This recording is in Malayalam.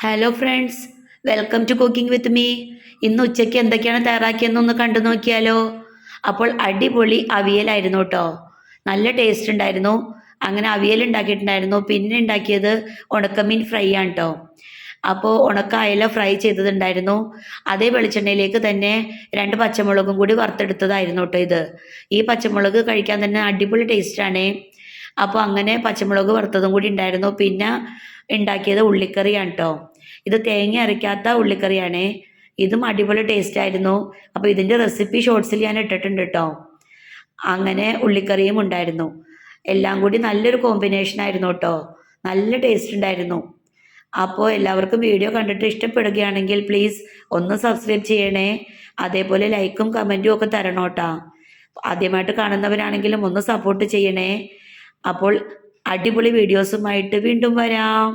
Hello friends, welcome to cooking with me. ഇന്ന് ഉച്ചയ്ക്ക് എന്തൊക്കെയാണ് തയ്യാറാക്കിയെന്നൊന്ന് കണ്ടു നോക്കിയാലോ. അപ്പോൾ അടിപൊളി അവിയലായിരുന്നു കേട്ടോ. നല്ല ടേസ്റ്റ് ഉണ്ടായിരുന്നു. അങ്ങനെ അവിയൽ ഉണ്ടാക്കിയിട്ടുണ്ടായിരുന്നു. പിന്നെ ഉണ്ടാക്കിയത് ഉണക്കമീൻ ഫ്രൈ ആണ് കേട്ടോ. അപ്പോൾ ഉണക്ക അയല ഫ്രൈ ചെയ്തതുണ്ടായിരുന്നു. അതേ വെളിച്ചെണ്ണയിലേക്ക് തന്നെ 2 പച്ചമുളകും കൂടി വറുത്തെടുത്തതായിരുന്നു കേട്ടോ ഇത്. ഈ പച്ചമുളക് കഴിക്കാൻ തന്നെ അടിപൊളി ടേസ്റ്റാണ്. അപ്പോൾ അങ്ങനെ പച്ചമുളക് വറുത്തതും കൂടി ഉണ്ടായിരുന്നു. പിന്നെ ഉണ്ടാക്കിയത് ഉള്ളിക്കറിയാണ് കേട്ടോ. ഇത് തേങ്ങ അരയ്ക്കാത്ത ഉള്ളിക്കറിയാണേ. ഇതും അടിപൊളി ടേസ്റ്റ് ആയിരുന്നു. അപ്പോൾ ഇതിൻ്റെ റെസിപ്പി ഷോർട്സിൽ ഞാൻ ഇട്ടിട്ടുണ്ട് കേട്ടോ. അങ്ങനെ ഉള്ളിക്കറിയും ഉണ്ടായിരുന്നു. എല്ലാം കൂടി നല്ലൊരു കോമ്പിനേഷൻ ആയിരുന്നു കേട്ടോ. നല്ല ടേസ്റ്റ് ഉണ്ടായിരുന്നു. അപ്പോൾ എല്ലാവർക്കും വീഡിയോ കണ്ടിട്ട് ഇഷ്ടപ്പെടുകയാണെങ്കിൽ പ്ലീസ് ഒന്ന് സബ്സ്ക്രൈബ് ചെയ്യണേ. അതേപോലെ ലൈക്കും കമൻറ്റും ഒക്കെ തരണം കേട്ടോ. ആദ്യമായിട്ട് കാണുന്നവരാണെങ്കിലും ഒന്ന് സപ്പോർട്ട് ചെയ്യണേ. അപ്പോൾ അടിപൊളി വീഡിയോസുമായിട്ട് വീണ്ടും വരാം.